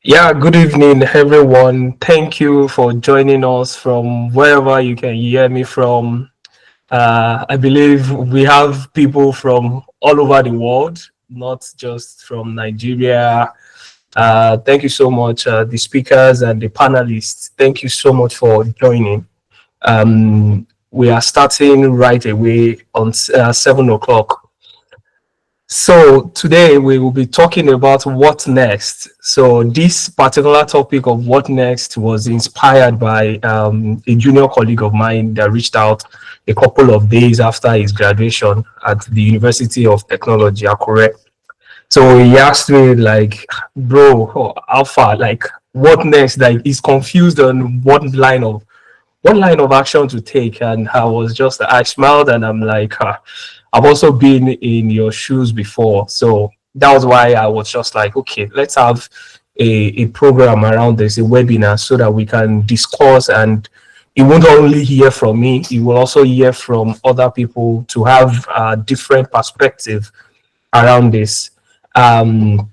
Yeah, good evening, everyone. Thank you for joining us from wherever you can hear me from. I believe we have people from all over the world, not just from Nigeria. Thank you so much, the speakers and the panelists. Thank you so much for joining. We are starting right away on 7 o'clock. So today we will be talking about what next. So this particular topic of what next was inspired by a junior colleague of mine that reached out a couple of days after his graduation at the University of Technology, Akure. So he asked me like, bro, how far? Like, what next? Like, he's confused on what line of action to take. And I smiled and I'm like, I've also been in your shoes before. So that was why I was just like, okay, let's have a program around this, a webinar, so that we can discuss, and you won't only hear from me, you will also hear from other people to have a different perspective around this. Um,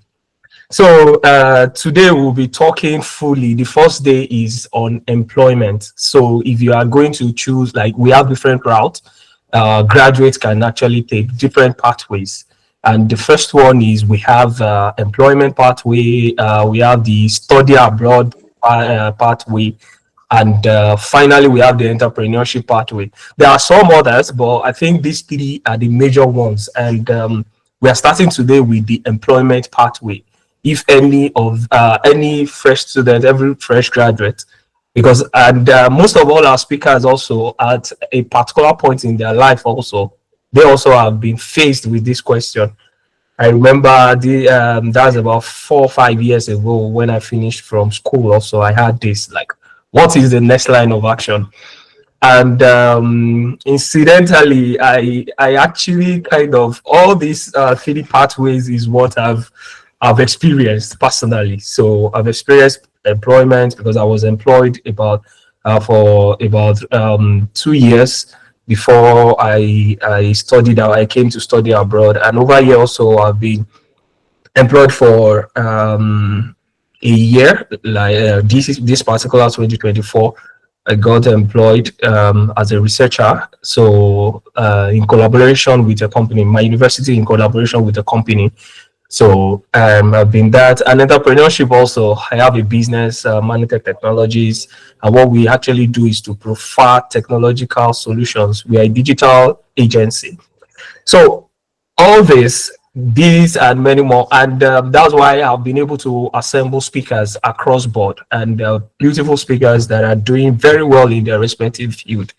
so today we'll be talking fully. The first day is on employment. So if you are going to choose, like, we have different routes. Graduates can actually take different pathways. And the first one is we have employment pathway. We have the study abroad pathway. And finally, we have the entrepreneurship pathway. There are some others, but I think these three are the major ones. And we are starting today with the employment pathway. If any fresh student, every fresh graduate, because most of all our speakers also at a particular point in their life also, they also have been faced with this question. I remember that's about 4 or 5 years ago when I finished from school. Also, I had this like, what is the next line of action? And incidentally, I actually kind of all these three pathways is what I've experienced personally. So I've experienced employment because I was employed for about 2 years before I came to study abroad, and over here also I've been employed for a year. Like this particular 2024, I got employed as a researcher. So in collaboration with a company, my university in collaboration with a company. So I've been that. And entrepreneurship also, I have a business, Manitech Technologies. And what we actually do is to provide technological solutions. We are a digital agency. So all these and many more. And that's why I've been able to assemble speakers across board, and beautiful speakers that are doing very well in their respective field.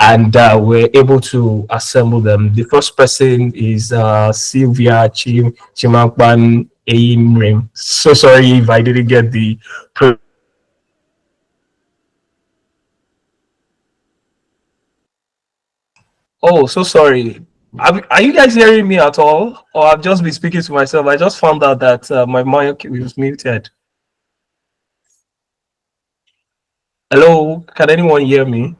And we're able to assemble them. The first person is Sylvia Chimakban Aimrim. So sorry if I didn't get the. Oh, so sorry. Are you guys hearing me at all? Or I've just been speaking to myself? I just found out that my mic was muted. Hello, can anyone hear me?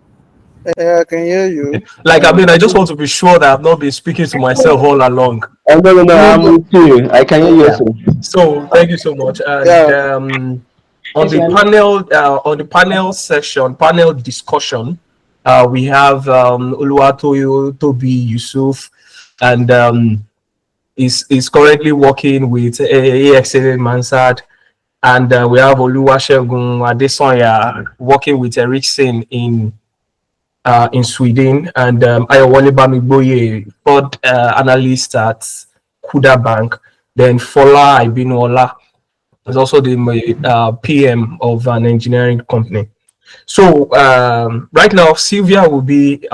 Yeah, I can hear you. Like, I mean, I just want to be sure that I've not been speaking to myself all along. No, I'm with you. I can hear you also. So thank you so much. And Yeah. on the panel discussion, we have Oluwatoyo Toby Yusuf, and is currently working with AXA Mansard, and we have Oluwasegun Adesanya working with Ericsson in Sweden, and Ayowole Bamigboye, third analyst at Kuda Bank. Then Fola Ibinola is also the PM of an engineering company. So right now, Sylvia will be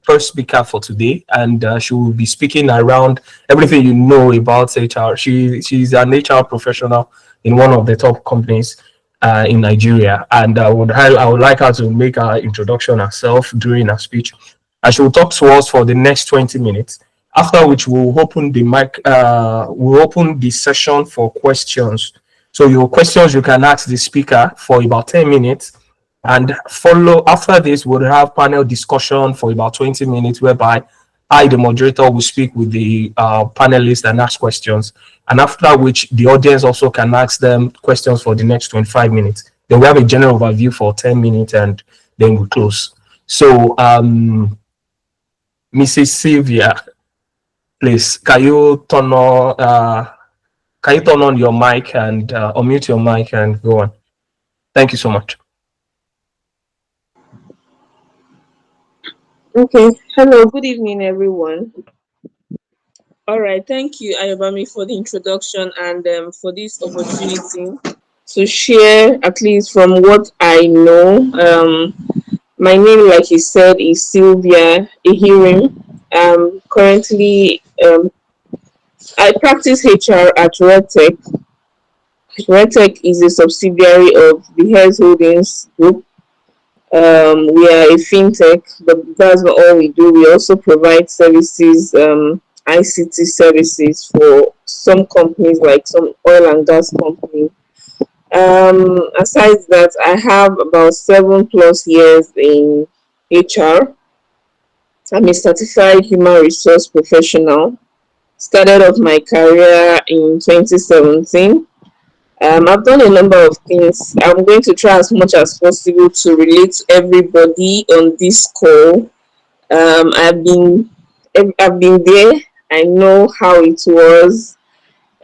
first speaker for today, and she will be speaking around everything you know about HR. She's an HR professional in one of the top companies in Nigeria, and I would like her to make her introduction herself during her speech, and she will talk to us for the next 20 minutes. After which we'll open the mic, we'll open the session for questions. So your questions you can ask the speaker for about 10 minutes, and after this we'll have panel discussion for about 20 minutes, whereby I, the moderator, will speak with the panelists and ask questions. And after which, the audience also can ask them questions for the next 25 minutes. Then we have a general overview for 10 minutes and then we close. So, Mrs. Sylvia, please, can you turn on your mic and unmute your mic and go on? Thank you so much. Okay. Hello. Good evening, everyone. All right. Thank you, Ayobami, for the introduction and for this opportunity to share, at least from what I know. My name, like you said, is Sylvia Ehirim. Currently, I practice HR at RedTech. RedTech is a subsidiary of the Health Holdings Group. We are a fintech, but that's not all we do. We also provide services, ICT services for some companies, like some oil and gas companies. Aside that, I have about 7+ years in HR. I'm a certified human resource professional. Started off my career in 2017. I've done a number of things. I'm going to try as much as possible to relate to everybody on this call. I've been there. I know how it was.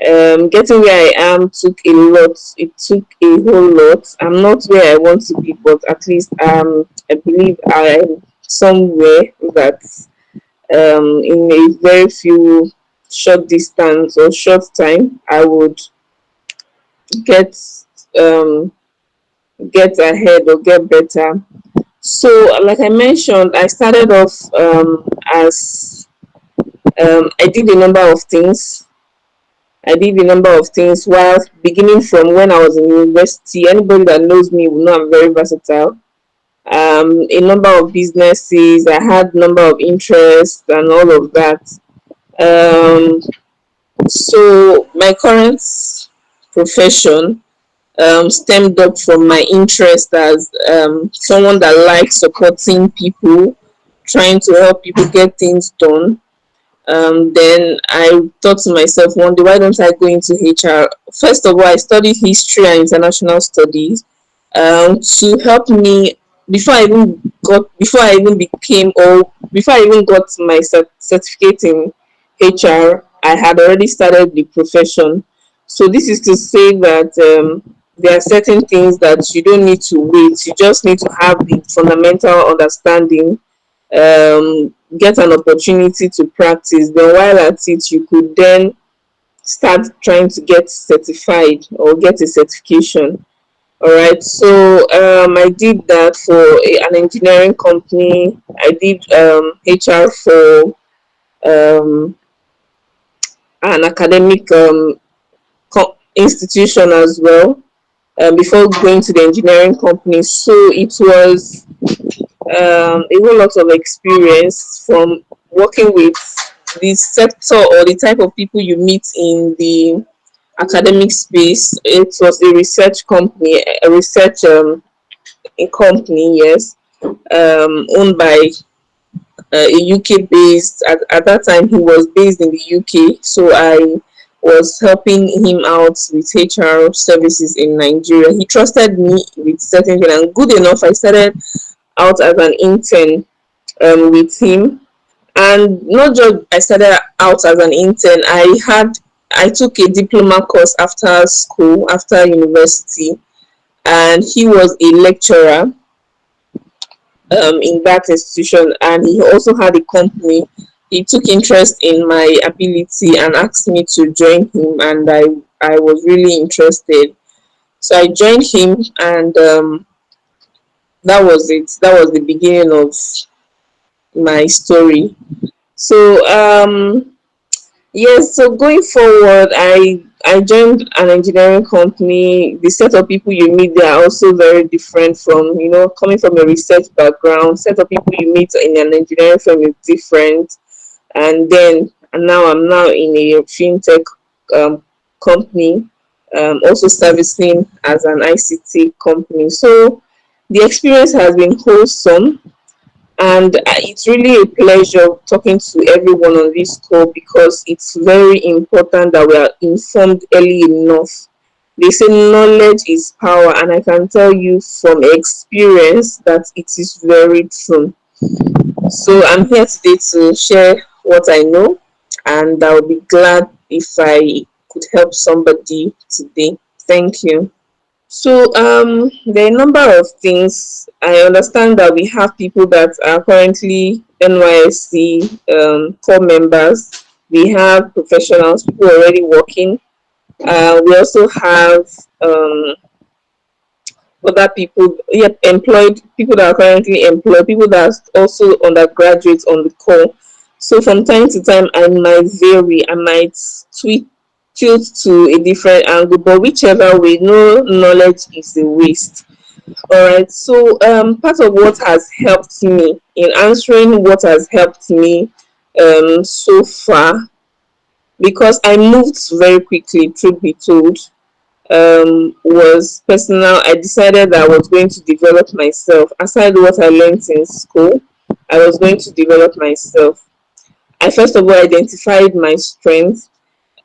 Getting where I am took a lot. It took a whole lot. I'm not where I want to be, but at least I believe I'm somewhere that in a very few short distance or short time I would get um get ahead or get better. So, like I mentioned, I started off as I did a number of things. I did a number of things while beginning from when I was in university. Anybody that knows me will know I'm very versatile. A number of businesses, I had number of interests and all of that. Um, so my current profession stemmed up from my interest as someone that likes supporting people, trying to help people get things done. Then I thought to myself one day, why don't I go into HR? First of all, I studied history and international studies to help me before I even became or before I even got my certificate in HR. I had already started the profession. So this is to say that there are certain things that you don't need to wait. You just need to have the fundamental understanding, get an opportunity to practice. Then while at it, you could then start trying to get certified or get a certification. All right. So I did that for an engineering company. I did HR for um, an academic institution as well. Before going to the engineering company, so it was a whole lot of experience from working with the sector or the type of people you meet in the academic space. It was a research company, a research a company, yes, owned by a UK based. At that time, he was based in the UK, so I was helping him out with HR services in Nigeria. He trusted me with certain things, and good enough, I started out as an intern with him. And not just I started out as an intern, I took a diploma course after school, after university, and he was a lecturer in that institution, and he also had a company. He took interest in my ability and asked me to join him, and I was really interested. So I joined him, and that was it. That was the beginning of my story. So yes, so going forward, I joined an engineering company. The set of people you meet there are also very different from, coming from a research background. Set of people you meet in an engineering firm is different. And now I'm now in a fintech company, also servicing as an ICT company. So the experience has been wholesome. And it's really a pleasure talking to everyone on this call, because it's very important that we are informed early enough. They say knowledge is power, and I can tell you from experience that it is very true. So I'm here today to share what I know, and I'll be glad if I could help somebody today. Thank you. So there are a number of things. I understand that we have people that are currently NYSC core members. We have professionals, people already working. We also have other people, yeah, employed people that are currently employed, people that are also undergraduates on the call. So from time to time, I might vary, I might tweet tilt to a different angle, but whichever way, no knowledge is a waste. All right. So part of what has helped me in answering what has helped me so far, because I moved very quickly, truth be told, was personal. I decided that I was going to develop myself. Aside what I learned in school, I was going to develop myself. I first of all identified my strengths,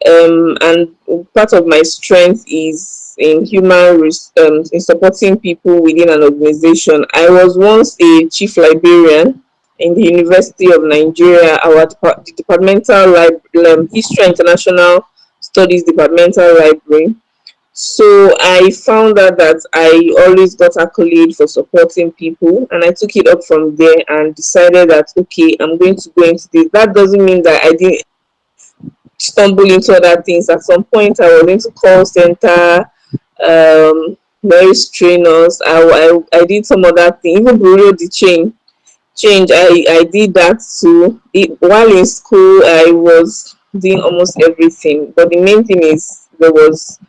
and part of my strength is in in supporting people within an organization. I was once a chief librarian in the University of Nigeria, the departmental history and international studies departmental library. So I found out that I always got accolade for supporting people, and I took it up from there and decided that okay, I'm going to go into this. That doesn't mean that I didn't stumble into other things. At some point, I was into call center, very strenuous. I did some other thing, even Bureau de change. I did that too. While in school, I was doing almost everything. But the main thing is there was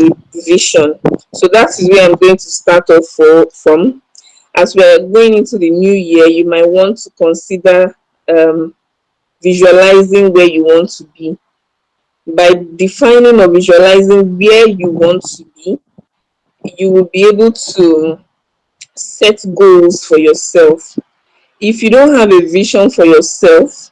a vision. So that is where I'm going to start off from. As we are going into the new year, you might want to consider visualizing where you want to be. By defining or visualizing where you want to be, you will be able to set goals for yourself. If you don't have a vision for yourself,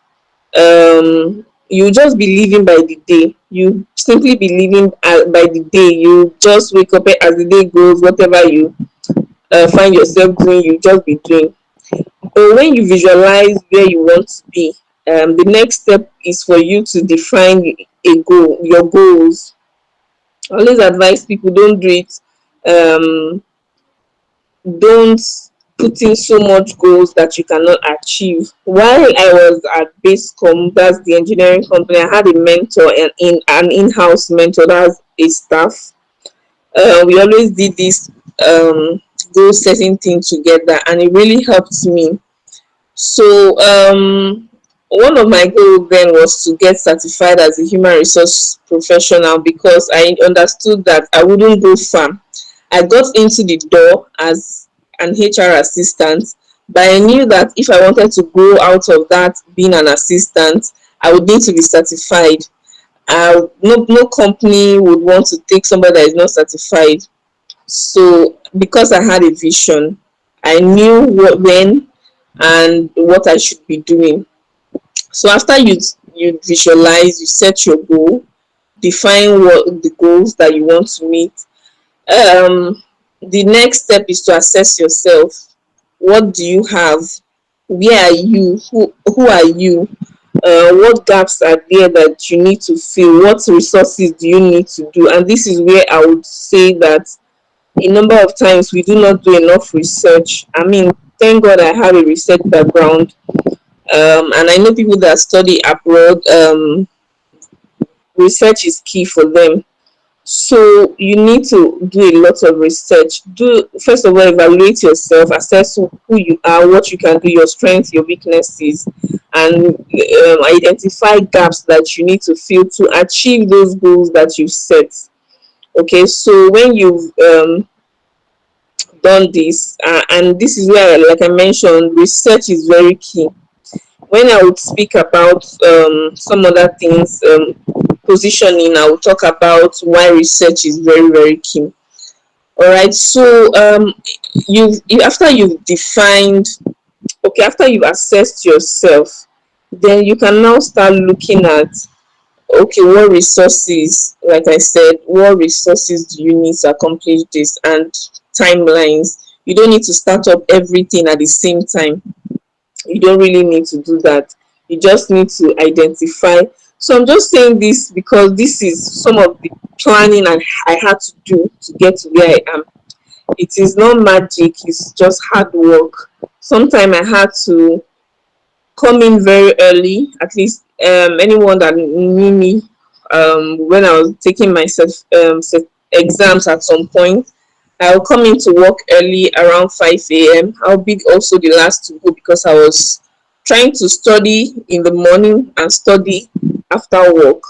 you just be living by the day. You simply be living by the day. You just wake up as the day goes, whatever you find yourself doing, you just be doing. But when you visualize where you want to be, the next step is for you to define a goal, your goals. I always advise people, don't do it. Don't put in so much goals that you cannot achieve. While I was at Basecom, that's the engineering company, I had a mentor, and an in-house mentor, that's a staff. We always did this goal setting thing together, and it really helped me. So one of my goals then was to get certified as a human resource professional, because I understood that I wouldn't go far. I got into the door as an HR assistant, but I knew that if I wanted to grow out of that being an assistant, I would need to be certified. No company would want to take somebody that is not certified. So because I had a vision, I knew when and what I should be doing. So after you visualize, you set your goal, define what the goals that you want to meet. Um, the next step is to assess yourself. What do you have? Where are you? Who are you? What gaps are there that you need to fill? What resources do you need to do? And this is where I would say that a number of times we do not do enough research. I mean, thank God I have a research background, and I know people that study abroad. Research is key for them. So you need to do a lot of research. Do first of all evaluate yourself, assess who you are, what you can do, your strengths, your weaknesses, and identify gaps that you need to fill to achieve those goals that you've set. Okay, so when you've done this, and this is where, like I mentioned, research is very key. When I would speak about some other things, positioning, I will talk about why research is very key. All right. So after you've defined okay, after you've assessed yourself, then you can now start looking at, okay, what resources, like I said, what resources do you need to accomplish this, and timelines. You don't need to start up everything at the same time. You don't really need to do that. You just need to identify. So I'm just saying this because this is some of the planning and I had to do to get to where I am. It is not magic, it's just hard work. Sometimes I had to come in very early. At least anyone that knew me when I was taking my exams at some point, I'll come into work early around 5 a.m. I'll be also the last to go because I was trying to study in the morning and study after work,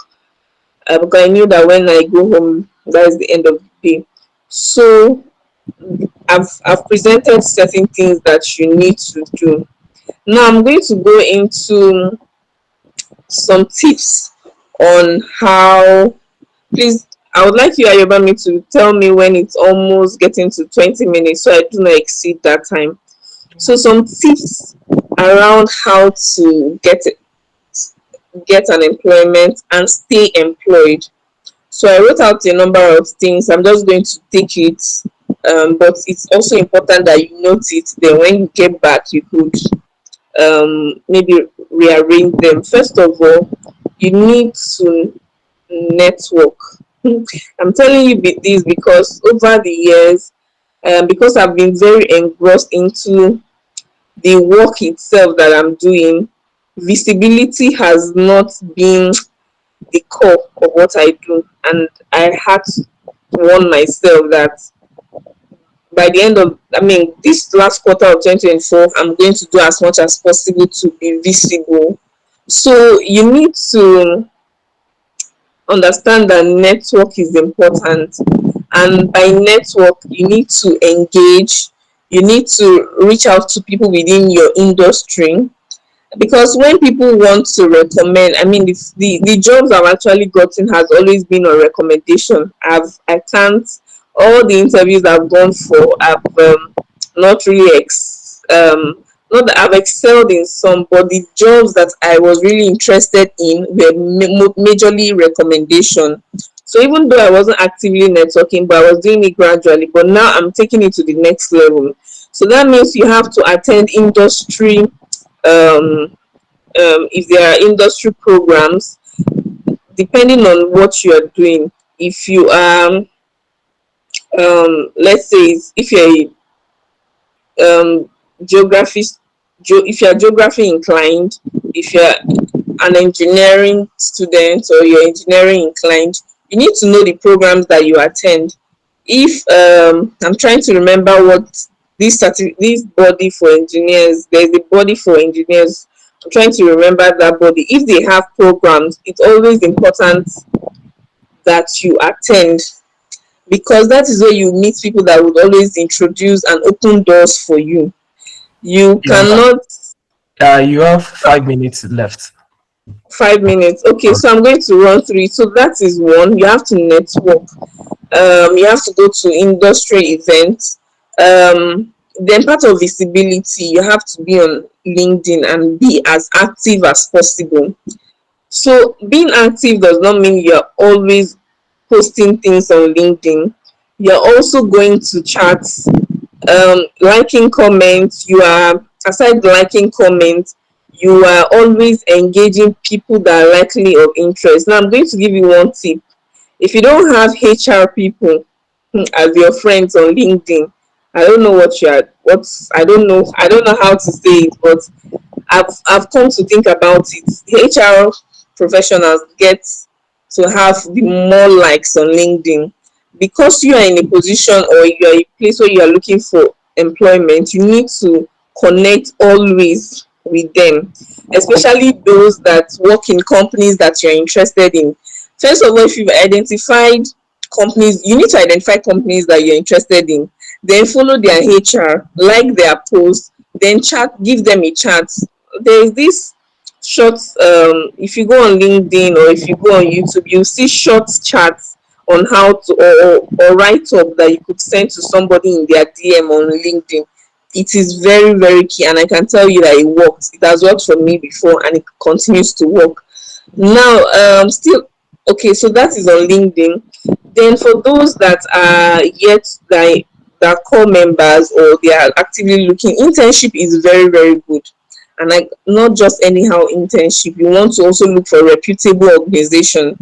because I knew that when I go home, that is the end of the day. So I've presented certain things that you need to do. Now I'm going to go into some tips on how. Please, I would like you, Ayobami, to tell me when it's almost getting to 20 minutes so I do not exceed that time. So some tips around how to get an employment and stay employed. So I wrote out a number of things. I'm just going to take it, but it's also important that you note it. Then when you get back, you could maybe rearrange them. First of all, you need to network. I'm telling you this because over the years, because I've been very engrossed into the work itself that I'm doing, visibility has not been the core of what I do, and I had to warn myself that by the end of, I mean, this last quarter of 2024, I'm going to do as much as possible to be visible. So you need to understand that network is important, and by network you need to engage, you need to reach out to people within your industry, because when people want to recommend, I mean, the jobs I've actually gotten has always been on recommendation. I can't, all the interviews I've gone for, I've not really not that I've excelled in some, but the jobs that I was really interested in were majorly recommendation. So even though I wasn't actively networking, but I was doing it gradually, but now I'm taking it to the next level. So that means you have to attend industry, if there are industry programs, depending on what you are doing. If you are, let's say, if you're geography, if you're geography inclined, if you're an engineering student or you're engineering inclined, you need to know the programs that you attend. If I'm trying to remember what this body for engineers, there's a body for engineers. I'm trying to remember that body. If they have programs, it's always important that you attend, because that is where you meet people that would always introduce and open doors for you. You Yeah. cannot. You have 5 minutes left. 5 minutes. Okay, so I'm going to run through it. So that is one. You have to network. You have to go to industry events. Then part of visibility, you have to be on LinkedIn and be as active as possible. So being active does not mean you're always posting things on LinkedIn. You're also going to chat, liking comments. You are, aside liking comments, you are always engaging people that are likely of interest. Now I'm going to give you one tip. If you don't have HR people as your friends on LinkedIn, I don't know what you are, I don't know how to say it, but I've come to think about it. HR professionals get to have the more likes on LinkedIn, because you are in a position or you are a place where you are looking for employment. You need to connect always with them, especially those that work in companies that you're interested in. First of all, if you've identified companies, you need to identify companies that you're interested in, then follow their HR, like their posts, then chat, give them a chat. There's this short, if you go on LinkedIn or if you go on YouTube, you see short chats on how to, or write up that you could send to somebody in their DM on LinkedIn. It is very, very key, and I can tell you that it works. It has worked for me before, and it continues to work. Now, still okay. So that is on LinkedIn. Then for those that are yet that core members or they are actively looking, internship is very, very good, and like not just anyhow internship. You want to also look for reputable organization,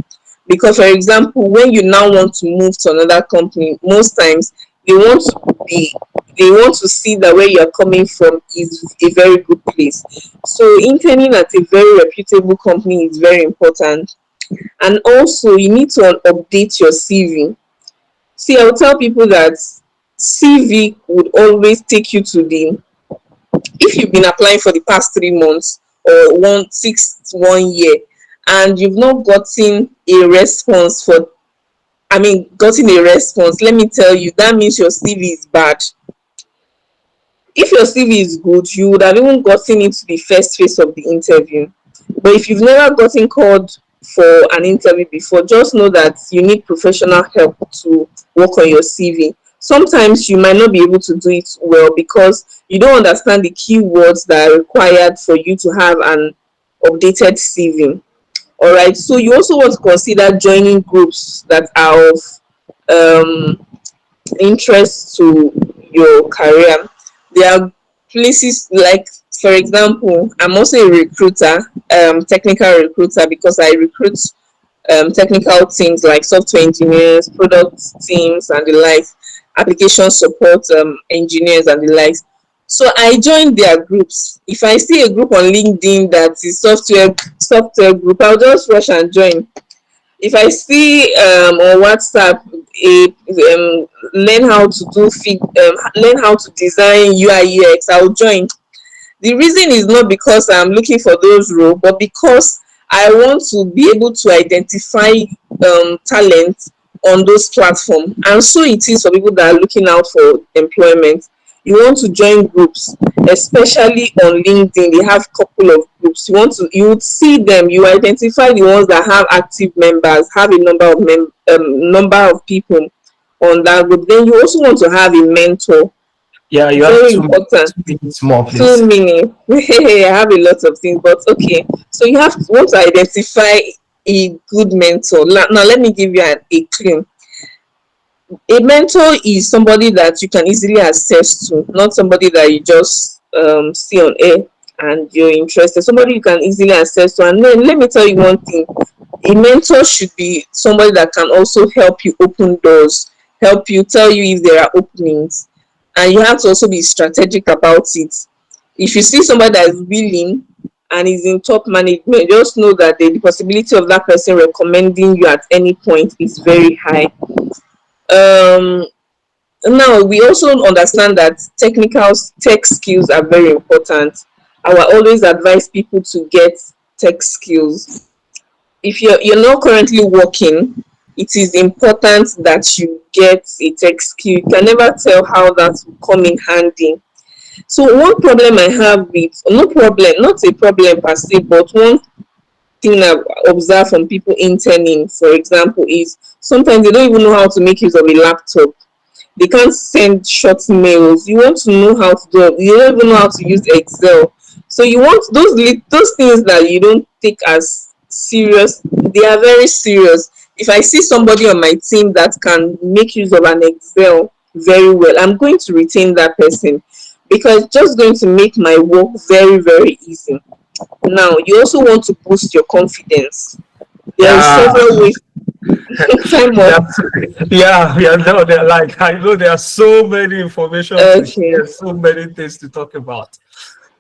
because for example, when you now want to move to another company, most times they want to be they want to see that where you're coming from is a very good place. So interning at a very reputable company is very important. And also you need to update your CV. See, I'll tell people that CV would always take you to the, if you've been applying for the past 3 months or 1 year, and you've not gotten a response for, gotten a response, let me tell you, that means your CV is bad. If your CV is good, you would have even gotten into the first phase of the interview. But if you've never gotten called for an interview before, just know that you need professional help to work on your CV. Sometimes you might not be able to do it well because you don't understand the keywords that are required for you to have an updated CV. All right. So you also want to consider joining groups that are of interest to your career. There are places like, for example, I'm also a recruiter, technical recruiter, because I recruit technical teams like software engineers, product teams, and the like, application support engineers, and the likes. So I join their groups. If I see a group on LinkedIn that is software group, I'll just rush and join. If I see on WhatsApp learn how to learn how to design UI UX, I'll join. The reason is not because I'm looking for those roles, but because I want to be able to identify talent on those platforms. And so it is for people that are looking out for employment. You want to join groups, especially on LinkedIn. They have a couple of groups. You would see them. You identify the ones that have active members, have a number of people on that group. Then you also want to have a mentor. Yeah, you have Very two, important. 2 minutes more, please. 2 minutes. I have a lot of things, but okay. So you want to identify a good mentor. Now let me give you a clue. A mentor is somebody that you can easily access to, not somebody that you just see on air and you're interested. Somebody you can easily access to. And then let me tell you one thing: a mentor should be somebody that can also help you open doors, help you, tell you if there are openings, and you have to also be strategic about it. If you see somebody that is willing and is in top management, just know that the possibility of that person recommending you at any point is very high. um Now we also understand that tech skills are very important. I will always advise people to get tech skills. If you're not currently working, it is important that you get a tech skill. You can never tell how that will come in handy. So one problem I have with, no problem, not a problem per se, but one thing I've observed from people interning, for example, is sometimes they don't even know how to make use of a laptop. They can't send short mails. You want to know how to do it. You don't even know how to use Excel. So you want those things that you don't take as serious. They are very serious. If I see somebody on my team that can make use of an Excel very well, I'm going to retain that person, because it's just going to make my work very, very easy. Now you also want to boost your confidence. There are Yeah, several ways. Time yeah, up. yeah. No, they're like, I know there are so many information to Okay. share, so many things to talk about.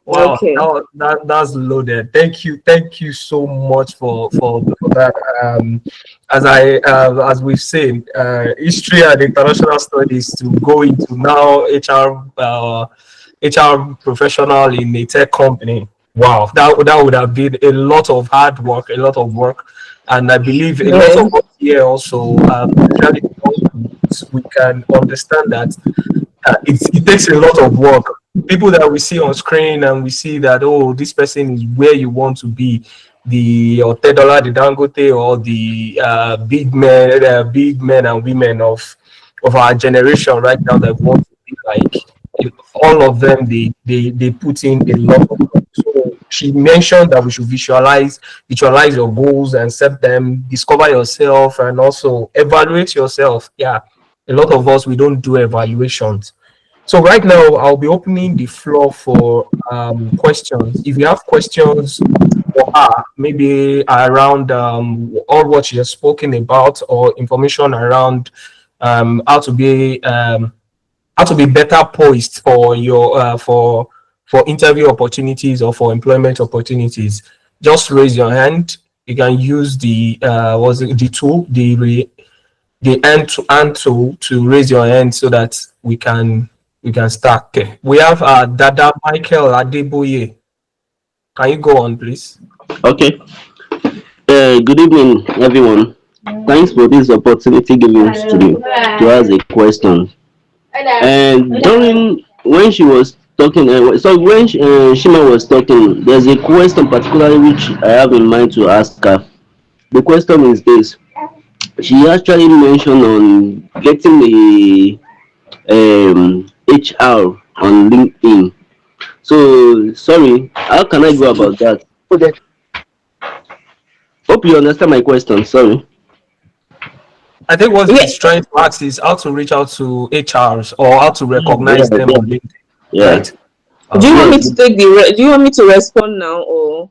Wow, Okay. that's loaded. Thank you so much for that. As we've seen, history and international studies to go into now HR professional in a tech company. Wow, that would have been a lot of hard work, a lot of work, and I believe a lot Yeah. of us here also, especially we can understand that it takes a lot of work. People that we see on screen and we see that, oh, this person is where you want to be, the Otedola, the Dangote, or the big men and women of our generation right now that we want to be like. all of them, they put in a lot of work. So she mentioned that we should visualize your goals and set them, discover yourself, and also evaluate yourself. Yeah, a lot of us, we don't do evaluations. So right now, I'll be opening the floor for questions. If you have questions for her, maybe around all what she has spoken about, or information around um, how to be um, how to be better poised for your for interview opportunities or for employment opportunities, just raise your hand. You can use the tool, the end tool to raise your hand so that we can start. Okay. We have Dada Michael Adeboye. Can you go on, please? Okay. Good evening, everyone. Thanks for this opportunity given to ask a question. And during when she was talking, Shima was talking, there's a question particularly which I have in mind to ask her. The question is this: she actually mentioned on getting a HR on LinkedIn. So sorry, how can I go about that? Hope you understand my question. Sorry. I think what Yeah. he's trying to ask is how to reach out to HRs or how to Yeah, recognize them yeah, on LinkedIn, yeah. right? Do you want Okay. me Yes. to do you want me to respond now, or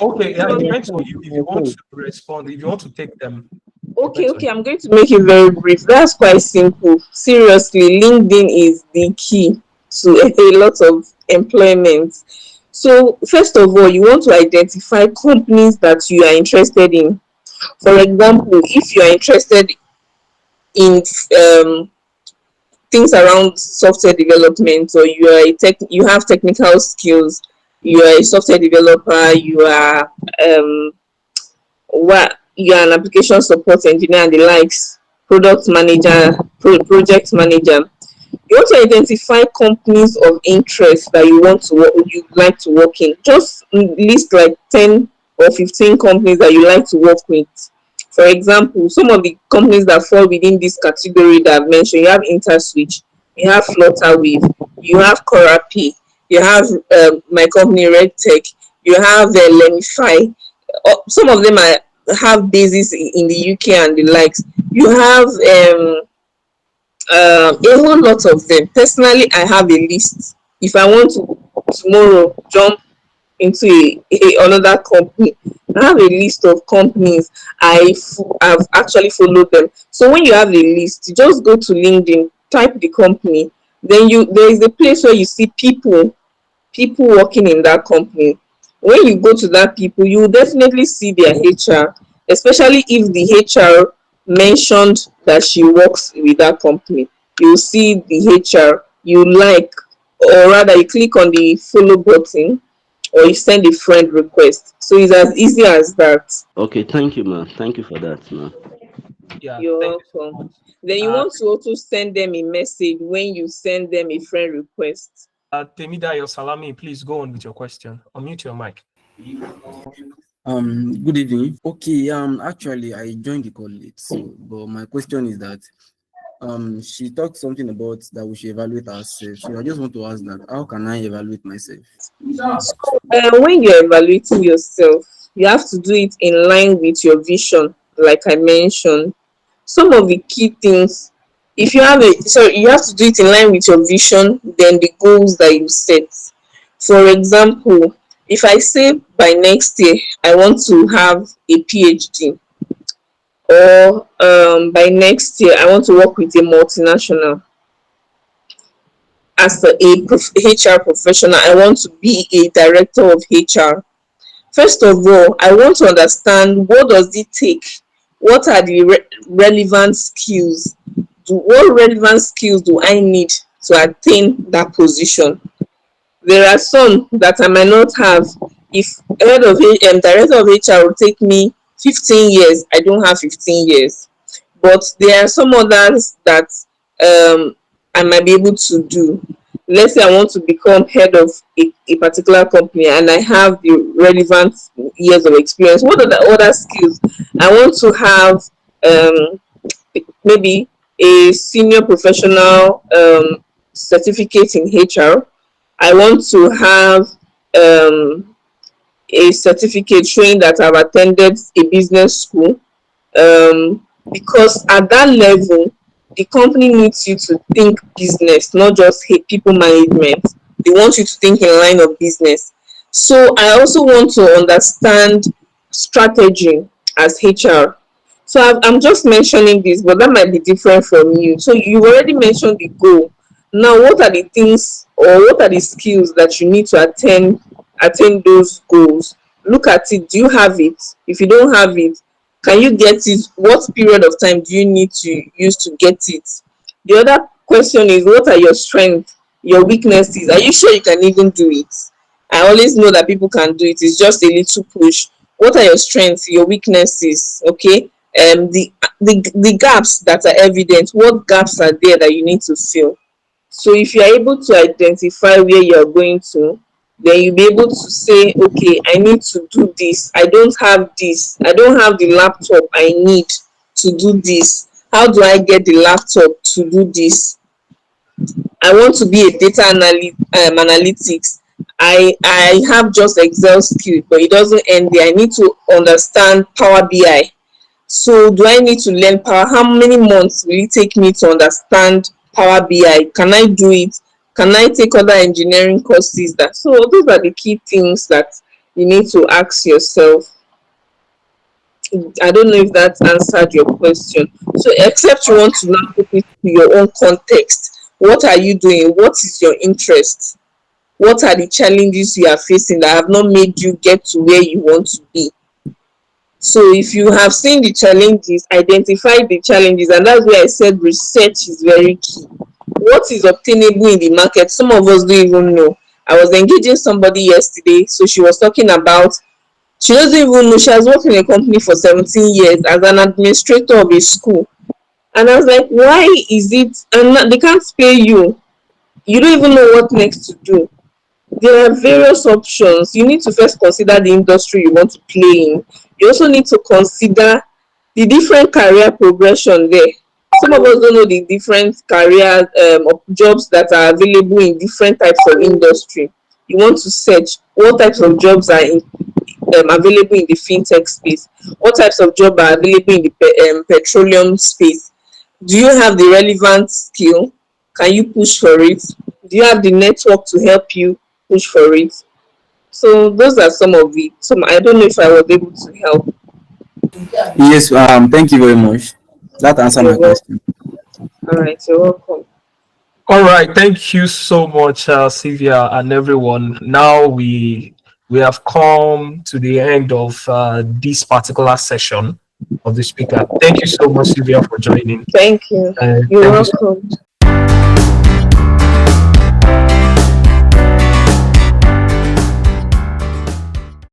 Okay, do yeah, you it want me? depends on you. If you want to respond, if you want to take them, Okay, depends on okay, you. I'm going to make it very brief. That's quite simple. Seriously, LinkedIn is the key to a lot of employment. So, first of all, you want to identify companies that you are interested in. For example, if you are interested in things around software development, or you have technical skills, you are a software developer, you are an application support engineer and the likes, product manager, project manager. You want to identify companies of interest that you like to work in. Just list like 10 or 15 companies that you like to work with. For example, some of the companies that fall within this category that I've mentioned, you have InterSwitch, you have Flutterwave, you have Corapi, you have my company RedTech, you have Lemify. Some of them have bases in the UK and the likes. You have a whole lot of them. Personally, I have a list. If I want to tomorrow jump into another company, I have a list of companies. I've actually followed them. So when you have a list, you just go to LinkedIn, type the company, then there is a place where you see people working in that company. When you go to that people, you will definitely see their HR, especially if the HR mentioned that she works with that company. You see the HR you like, or rather, you click on the follow button or you send a friend request. So it's as easy as that. Okay. Thank you, man. Thank you for that, man. Yeah, You're thank you so welcome. much. Then you Uh, want to also send them a message when you send them a friend request. Temidayo Salami, please go on with your question. Unmute your mic. Good evening. Okay, actually I joined the call late, so but my question is that she talked something about that we should evaluate ourselves. So I just want to ask that how can I evaluate myself? So when you're evaluating yourself, you have to do it in line with your vision, like I mentioned. Some of the key things, if you have a sorry, you have to do it in line with your vision, then the goals that you set. For example, if I say by next year I want to have a PhD, or by next year I want to work with a multinational as HR professional, I want to be a director of HR. First of all, I want to understand what does it take? What are the relevant skills? What relevant skills do I need to attain that position? There are some that I might not have. If director of HR will take me 15 years, I don't have 15 years. But there are some others that um, I might be able to do. Let's say I want to become head of a particular company and I have the relevant years of experience. What are the other skills? I want to have maybe a senior professional certificate in HR. I want to have a certificate showing that I've attended a business school, because at that level, the company needs you to think business, not just people management. They want you to think in line of business. So I also want to understand strategy as HR. So I'm just mentioning this, but that might be different from you. So you've already mentioned the goal. Now, what are the things or what are the skills that you need to attain those goals? Look at it. Do you have it? If you don't have it, can you get it? What period of time do you need to use to get it? The other question is, what are your strengths, your weaknesses? Are you sure you can even do it? I always know that people can do it. It's just a little push. What are your strengths, your weaknesses? Okay. The gaps that are evident. What gaps are there that you need to fill? So if you are able to identify where you are going to, then you'll be able to say, okay, I need to do this. I don't have this. I don't have the laptop I need to do this. How do I get the laptop to do this? I want to be a data analytics. I have just Excel skill, but it doesn't end there. I need to understand Power BI. So do I need to learn Power? How many months will it take me to understand Power BI? Can I do it? Can I take other engineering courses? So those are the key things that you need to ask yourself. I don't know if that answered your question. So except you want to now put it to your own context, what are you doing? What is your interest? What are the challenges you are facing that have not made you get to where you want to be? So if you have seen the challenges, identify the challenges, and that's where I said research is very key. What is obtainable in the market? Some of us don't even know. I was engaging somebody yesterday, so she was talking about, she doesn't even know, she has worked in a company for 17 years as an administrator of a school. And I was like, why is it, and they can't pay you. You don't even know what next to do. There are various options. You need to first consider the industry you want to play in. You also need to consider the different career progression there. Some of us don't know the different career jobs that are available in different types of industry. You want to search what types of jobs are available in the fintech space, what types of jobs are available in the petroleum space. Do you have the relevant skill? Can you push for it? Do you have the network to help you push for it? So those are some of it. I don't know if I was able to help. Yes, thank you very much. That answered You're my welcome. question. All right, you're welcome. All right, thank you so much, Sylvia and everyone. Now we have come to the end of this particular session of the speaker. Thank you so much, Sylvia, for joining. Thank you. You're Thank you so welcome.